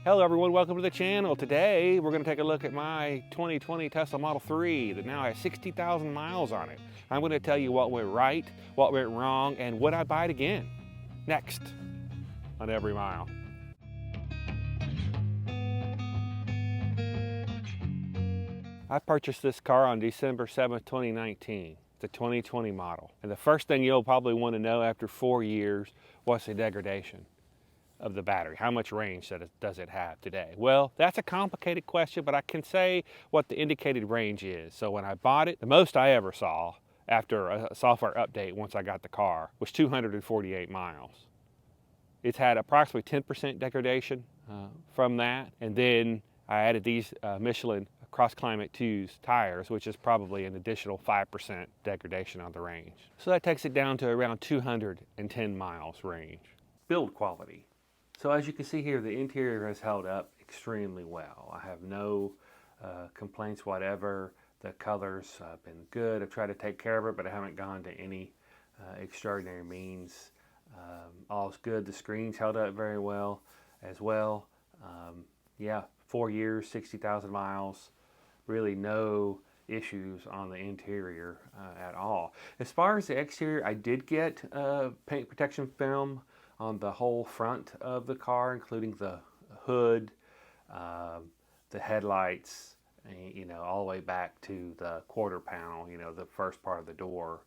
Hello everyone, welcome to the channel. Today we're going to take a look at my 2020 Tesla Model 3 that now has 60,000 miles on it. I'm going to tell you what went right, what went wrong, and would I buy it again? Next on Every Mile. I purchased this car on December 7th, 2019. It's a 2020 model. And the first thing you'll probably want to know after 4 years, what's the degradation of the battery? How much range does it have today? Well, that's a complicated question, but I can say what the indicated range is. So when I bought it, the most I ever saw after a software update once I got the car was 248 miles. It's had approximately 10% degradation from that, and then I added these Michelin Cross Climate 2's tires, which is probably an additional 5% degradation on the range. So that takes it down to around 210 miles range. Build quality. So as you can see here, the interior has held up extremely well. I have no complaints whatever. The colors have been good. I've tried to take care of it, but I haven't gone to any extraordinary means. All's good. The screen's held up very well as well. Yeah, 4 years, 60,000 miles. Really no issues on the interior at all. As far as the exterior, I did get paint protection film on the whole front of the car, including the hood, the headlights, you know, all the way back to the quarter panel, you know, the first part of the door.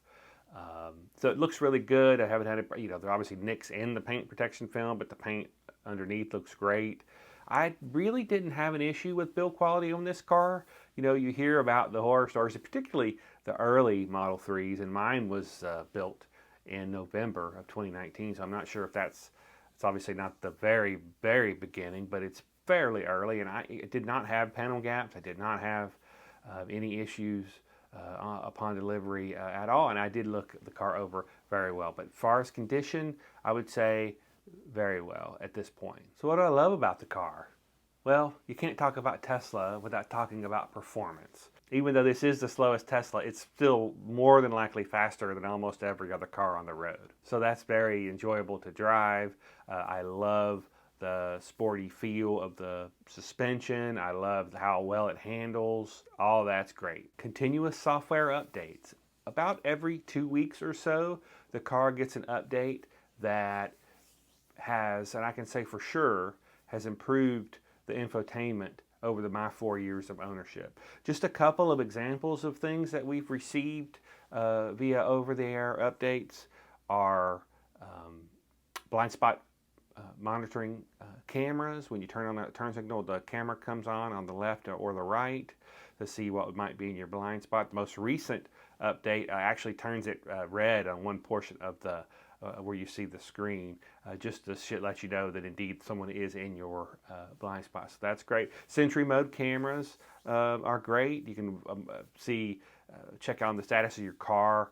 So it looks really good. I haven't had it, you know, there are obviously nicks in the paint protection film, but the paint underneath looks great. I really didn't have an issue with build quality on this car. You know, you hear about the horror stories, particularly the early Model 3s, and mine was built in November of 2019, so I'm not sure if it's obviously not the very, very beginning, but it's fairly early, and it did not have panel gaps. I did not have any issues upon delivery at all, and I did look the car over very well. But as far as condition, I would say very well at this point. So what do I love about the car? Well, you can't talk about Tesla without talking about performance. Even though this is the slowest Tesla, it's still more than likely faster than almost every other car on the road. So that's very enjoyable to drive. I love the sporty feel of the suspension. I love how well it handles. All that's great. Continuous software updates. About every 2 weeks or so, the car gets an update that has, and I can say for sure, has improved the infotainment over my 4 years of ownership. Just a couple of examples of things that we've received via over-the-air updates are blind spot monitoring cameras. When you turn on that turn signal, the camera comes on the left or the right to see what might be in your blind spot. The most recent update actually turns it red on one portion of the where you see the screen, just to let you know that indeed someone is in your blind spot. So that's great. Sentry mode cameras are great. You can check on the status of your car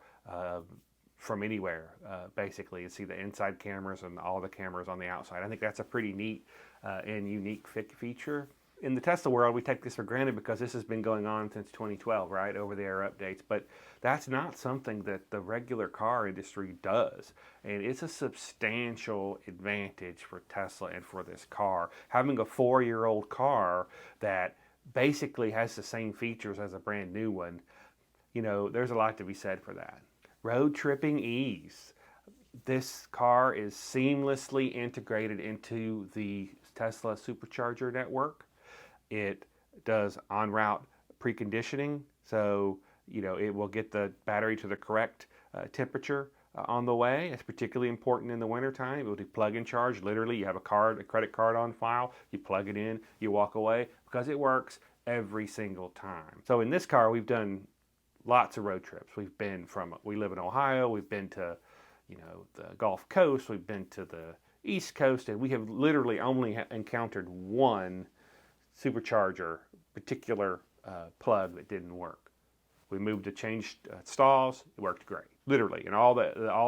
from anywhere, basically, and see the inside cameras and all the cameras on the outside. I think that's a pretty neat and unique feature. In the Tesla world, we take this for granted because this has been going on since 2012, right? Over-the-air updates. But that's not something that the regular car industry does. And it's a substantial advantage for Tesla and for this car. Having a 4-year-old car that basically has the same features as a brand new one, you know, there's a lot to be said for that. Road tripping ease. This car is seamlessly integrated into the Tesla supercharger network. It does en-route preconditioning, so you know it will get the battery to the correct temperature on the way. It's particularly important in the wintertime. It will do plug-in charge. Literally, you have a credit card on file, you plug it in, you walk away, because it works every single time. So in this car, we've done lots of road trips. We live in Ohio, we've been to, you know, the Gulf Coast, we've been to the East Coast, and we have literally only encountered one supercharger particular plug that didn't work. We moved to change stalls. It worked great, literally. And all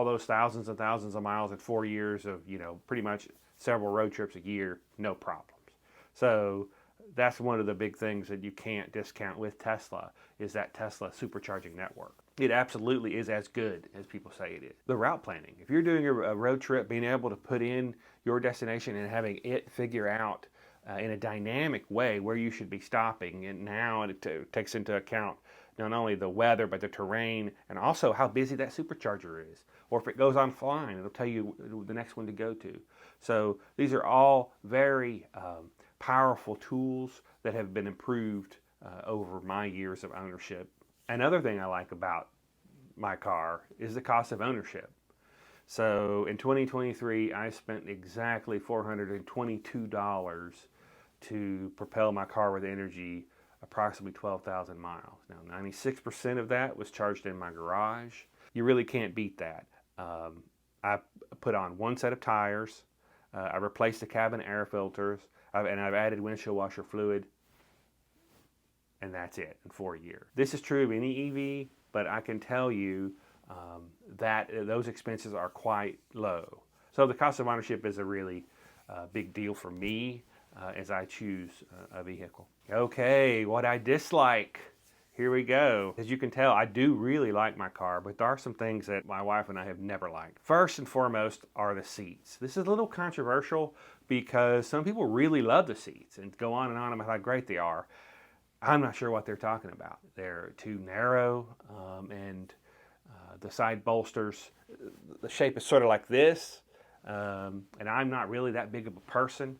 those thousands and thousands of miles in 4 years of, you know, pretty much several road trips a year, no problems. So that's one of the big things that you can't discount with Tesla, is that Tesla supercharging network. It absolutely is as good as people say it is. The route planning. If you're doing a road trip, being able to put in your destination and having it figure out in a dynamic way where you should be stopping. And now it takes into account not only the weather, but the terrain, and also how busy that supercharger is. Or if it goes offline, it'll tell you the next one to go to. So these are all very powerful tools that have been improved over my years of ownership. Another thing I like about my car is the cost of ownership. So in 2023, I spent exactly $422 to propel my car with energy approximately 12,000 miles. Now, 96% of that was charged in my garage. You really can't beat that. I put on one set of tires. I replaced the cabin air filters, and I've added windshield washer fluid, and that's it in 4 years. This is true of any EV, but I can tell you that those expenses are quite low. So the cost of ownership is a really big deal for me as I choose a vehicle. Okay, what I dislike. Here we go. As you can tell, I do really like my car, but there are some things that my wife and I have never liked. First and foremost are the seats. This is a little controversial because some people really love the seats and go on about how great they are. I'm not sure what they're talking about. They're too narrow, and the side bolsters, the shape is sort of like this, and I'm not really that big of a person,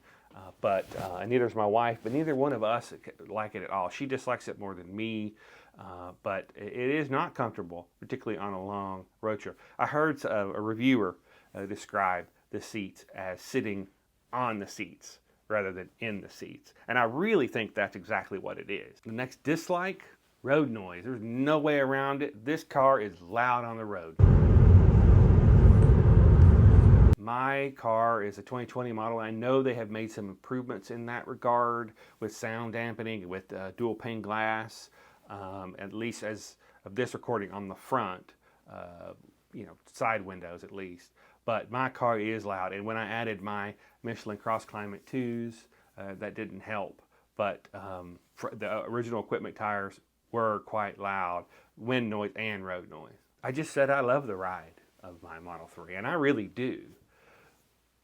and neither is my wife, but neither one of us like it at all. She dislikes it more than me, but it is not comfortable, particularly on a long road trip. I heard a reviewer describe the seats as sitting on the seats rather than in the seats, and I really think that's exactly what it is. The next dislike, road noise. There's no way around it. This car is loud on the road. My car is a 2020 model. I know they have made some improvements in that regard with sound dampening, with dual pane glass, at least as of this recording on the front, side windows at least. But my car is loud, and when I added my Michelin Cross Climate 2s, that didn't help. But the original equipment tires were quite loud, wind noise and road noise. I just said I love the ride of my Model 3, and I really do,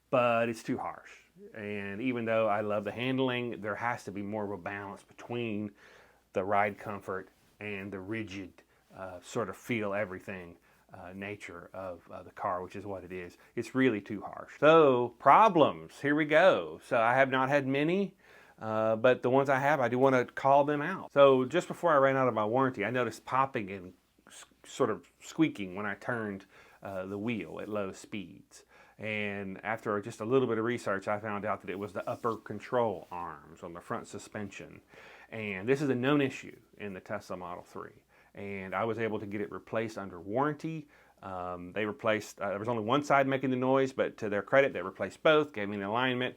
but it's too harsh. And even though I love the handling, there has to be more of a balance between the ride comfort and the rigid sort of feel everything nature of the car, which is what it is. It's really too harsh. So problems, here we go. So I have not had many, but the ones I have, I do want to call them out. So just before I ran out of my warranty, I noticed popping and sort of squeaking when I turned the wheel at low speeds. And after just a little bit of research, I found out that it was the upper control arms on the front suspension. And this is a known issue in the Tesla Model 3. And I was able to get it replaced under warranty. They replaced, there was only one side making the noise, but to their credit, they replaced both, gave me an alignment,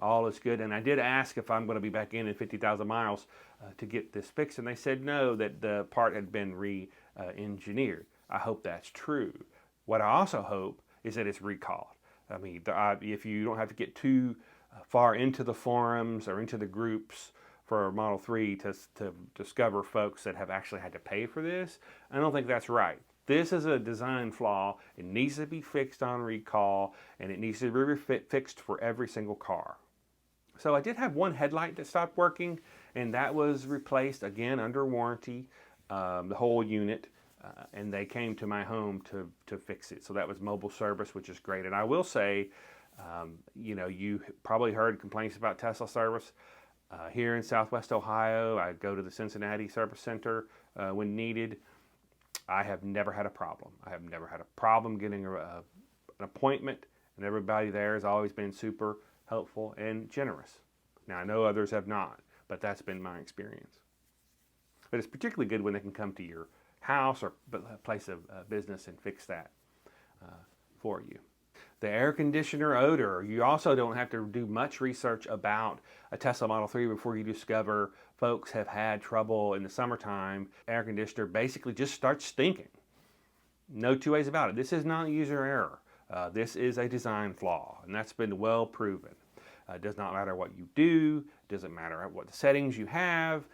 all is good. And I did ask if I'm going to be back in 50,000 miles to get this fixed, and they said no, that the part had been re-engineered. I hope that's true. What I also hope is that it's recalled. I mean, if you don't have to get too far into the forums or into the groups for Model 3 to discover folks that have actually had to pay for this, I don't think that's right. This is a design flaw. It needs to be fixed on recall, and it needs to be fixed for every single car. So I did have one headlight that stopped working, and that was replaced again under warranty, the whole unit, and they came to my home to fix it. So that was mobile service, which is great. And I will say, you probably heard complaints about Tesla service. Here in Southwest Ohio, I go to the Cincinnati Service Center when needed. I have never had a problem. I have never had a problem getting an appointment, and everybody there has always been super helpful and generous. Now, I know others have not, but that's been my experience. But it's particularly good when they can come to your house or place of business and fix that for you. The air conditioner odor. You also don't have to do much research about a Tesla Model 3 before you discover folks have had trouble in the summertime. Air conditioner basically just starts stinking. No two ways about it. This is not user error. This is a design flaw, and that's been well proven. It does not matter what you do. It doesn't matter what the settings you have.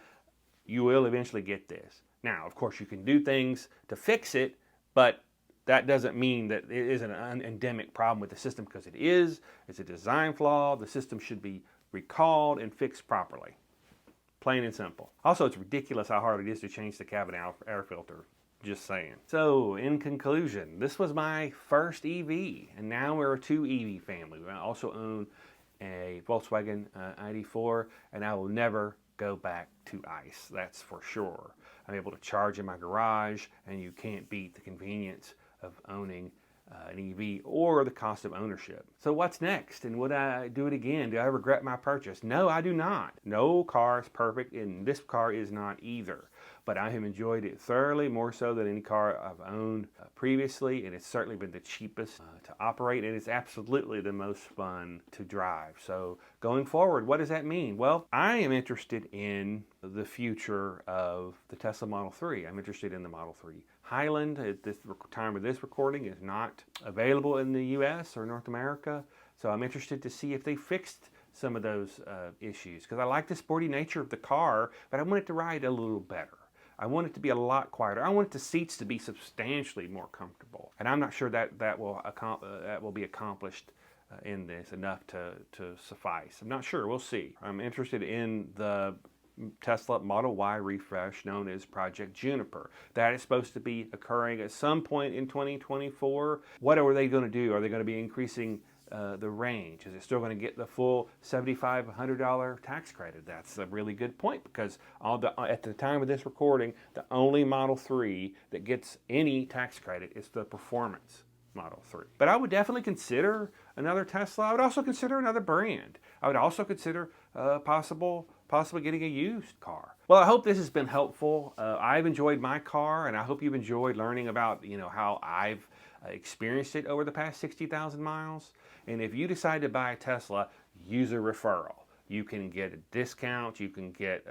You will eventually get this. Now, of course, you can do things to fix it, but that doesn't mean that it is an endemic problem with the system, because it is. It's a design flaw. The system should be recalled, and fixed properly. Plain and simple. Also, it's ridiculous how hard it is to change the cabin air filter. Just saying. So, in conclusion, this was my first EV, and now we're a 2 EV family. We also own a Volkswagen ID4, and I will never go back to ICE, that's for sure. I'm able to charge in my garage, and you can't beat the convenience of owning an EV or the cost of ownership. So what's next? And would I do it again? Do I regret my purchase? No, I do not. No car is perfect, and this car is not either. But I have enjoyed it thoroughly, more so than any car I've owned previously, and it's certainly been the cheapest to operate, and it's absolutely the most fun to drive. So going forward, what does that mean? Well, I am interested in the future of the Tesla Model 3. I'm interested in the Model 3 Highland. At this time of this recording is not available in the US or North America, so I'm interested to see if they fixed some of those issues, because I like the sporty nature of the car, but I want it to ride a little better. I want it to be a lot quieter. I want the seats to be substantially more comfortable, and I'm not sure that will be accomplished in this enough to suffice. I'm not sure. We'll see. I'm interested in the Tesla Model Y refresh known as Project Juniper. That is supposed to be occurring at some point in 2024. What are they going to do? Are they going to be increasing the range? Is it still going to get the full $7,500 tax credit? That's a really good point, because at the time of this recording, the only Model 3 that gets any tax credit is the Performance Model 3. But I would definitely consider another Tesla. I would also consider another brand. I would also consider possibly getting a used car. Well, I hope this has been helpful. I've enjoyed my car, and I hope you've enjoyed learning about how I've experienced it over the past 60,000 miles. And if you decide to buy a Tesla, use a referral. You can get a discount, you can get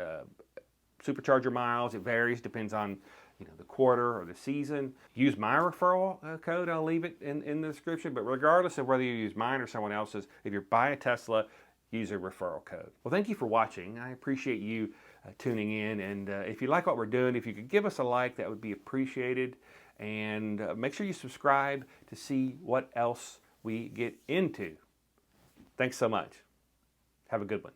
supercharger miles. It varies, depends on the quarter or the season. Use my referral code. I'll leave it in the description. But regardless of whether you use mine or someone else's, if you buy a Tesla, use a referral code. Well, thank you for watching. I appreciate you tuning in. And if you like what we're doing, if you could give us a like, that would be appreciated. And make sure you subscribe to see what else we get into. Thanks so much. Have a good one.